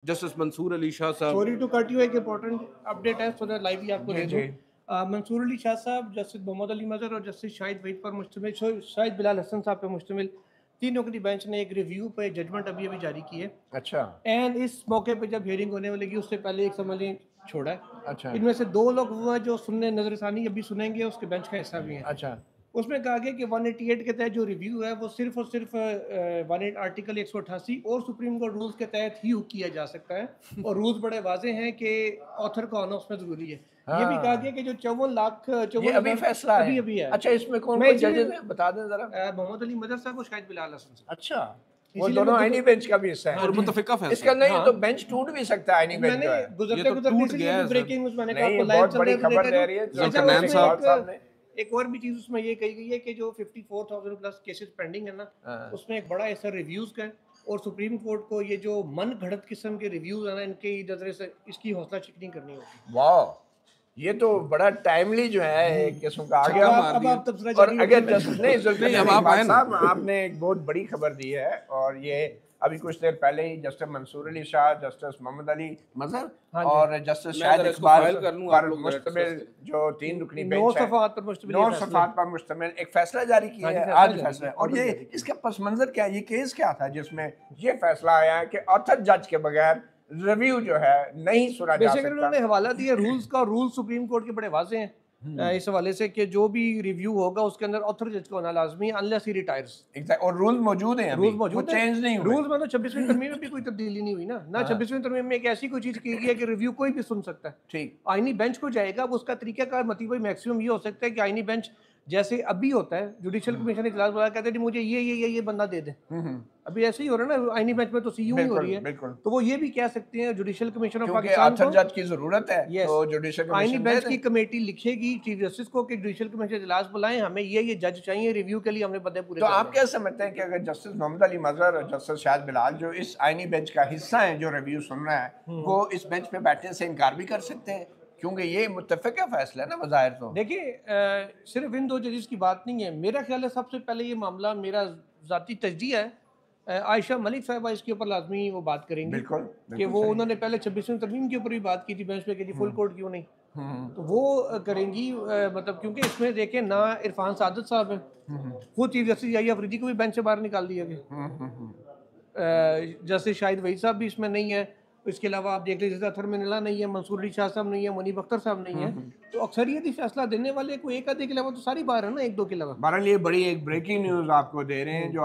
Justice Mansoor Ali Shah साहब। Sorry to cut you, एक important update है, सो दैट लाइव ही आपको दे दूं। मंसूर अली शाह साहब, जस्टिस मोहम्मद अली मजहर और जस्टिस शाहिद वहीद पर मुश्तमिल, शाहिद बिलाल हसन साहब पे मुश्तमिल तीनों की बेंच ने एक रिव्यू पे जजमेंट अभी अभी जारी की है। अच्छा। एंड इस मौके पे जब हियरिंग होने वाली उससे पहले एक समझ लें छोड़ा है। अच्छा। इनमें से 2 लोग वो हैं जो सुनने नजरसानी अभी सुनेंगे, उसके बेंच का हिस्सा भी है। अच्छा। उसमें कहा गया कि 188 के तहत जो रिव्यू है वो सिर्फ और सिर्फ आर्टिकल 188 और सुप्रीम कोर्ट रूल्स के तहत ही किया जा सकता है और रूल्स बड़े वाजे हैं कि ऑथर का होना उसमें जरूरी है। ये भी कहा गया कि जो 54 लाख ये अभी फैसला है। अभी है। अच्छा, इसमें कौन कौन जजेस हैं बता दें जरा। मोहम्मद अली मदर साहब और शाहिद बिलाल हसन साहब। अच्छा, वो दोनों आईनी बेंच का भी हिस्सा है और मुतफिका फैसला इसका। नहीं तो बेंच टूट भी सकता है आईनी बेंच जो है। टूट गया है। ब्रेकिंग न्यूज़ मैंने कहा बहुत बड़ी खबर दे रही है। एक और भी चीज उसमें ये कही गई है कि जो 54,000 प्लस केसेस पेंडिंग है ना, उसमें एक बड़ा ऐसा रिव्यूज का है और सुप्रीम कोर्ट को ये जो मन घड़त किस्म के रिव्यूज है ना, इनके नजर से इसकी हौसला चिकनी करनी होगी। वाह, ये तो बड़ा टाइमली जो है एक किस्म का आ गया। अब आप तबसरा और अगर नहीं साहब, आपने एक बहुत बड़ी खबर दी है और ये अभी कुछ देर पहले ही जस्टिस मंसूर अली शाह, जस्टिस मोहम्मद अली मजहर और जस्टिस शाहिद इकबाल पर मुश्तमिल जो 3 रुकनी बेंच है, 9 सफ़ात पर मुश्तमिल एक फैसला जारी किया है आज फैसला। और ये इसका पस मंजर क्या है, ये केस क्या था जिसमें ये फैसला आया है कि ऑथर जज के बगैर रिव्यू जो है नहीं सुना जा सकता। उन्होंने हवाला दिया रूल्स का, रूल सुप्रीम कोर्ट के बड़े वाजे हैं इस हवाले से कि जो भी रिव्यू होगा उसके अंदर ऑथर जज का होना लाजमी है अनलेस ही रिटायर्स। एग्जैक्ट, और रूल मौजूद हैं, रूल मौजूद है, चेंज नहीं हुए। रूल्स में तो 26वीं तरमीम में भी कोई तब्दीली नहीं हुई ना 26वीं तरमीम में एक ऐसी कोई चीज की गई है कि रिव्यू कोई भी सुन सकता है। ठीक, आईनी बेंच को जाएगा, अब उसका तरीकाकार मतलब मैक्सिमम ये हो सकता है कि आईनी बेंच जैसे अभी होता है, जुडिशियल कमीशन इजलास बुलाया कहते हैं मुझे ये बंदा दे दे। अभी ऐसे ही हो रहा है ना आईनी बेंच में, तो सीयू ही हो रही है। तो वो ये भी कह सकते हैं जुडिशियल कमीशन ऑफ पाकिस्तान को जज की जरूरत है, तो जुडिशियल कमीशन आईनी बेंच की कमेटी लिखेगी चीफ जस्टिस को कि जुडिशियल कमीशन इजलास बुलाएं, हमें ये जज चाहिए रिव्यू के लिए, हमने बंदे पूरे। तो आप क्या समझते हैं कि अगर जस्टिस मोहम्मद अली मजहर और जस्टिस शाहिद बिलाल जो इस आईनी बेंच का हिस्सा है जो रिव्यू सुन रहा है, वो इस बेंच पे बैठने से इनकार भी कर सकते हैं? क्योंकि ये मुत्तफ़िक़ा फैसला है ना बज़ाहिर। तो देखिए सिर्फ इन 2 जजेस की बात नहीं है, मेरा ख्याल है सबसे पहले ये मामला मेरा ज़ाती तजज़िया है, आयशा मलिक साहिबा इसके ऊपर लाजमी वो बात करेंगी। बिल्कुल, कि वो उन्होंने पहले 26वीं तरमीम के ऊपर भी बात की थी बेंच पे कि जी फुल कोर्ट क्यों नहीं, तो वो करेंगी। मतलब क्योंकि इसमें देखें ना इरफान सादत साहब है, खुद चीफ जस्टिस याहिया अफरीदी को भी बेंच से बाहर निकाल दिया गया, जस्टिस शाहिद वहीद साहब भी इसमें नहीं है, इसके अलावा आप देख लीजिए अथर मिनला नहीं है, मंसूर अली शाह साहब नहीं है, मुनीब अख्तर साहब नहीं है। तो अक्सरियती फैसला देने वाले को एक आधे के अलावा तो सारी बार है ना, 1-2 के अलावा। बहरहाल ये बड़ी एक ब्रेकिंग न्यूज़ आपको दे रहे हैं जो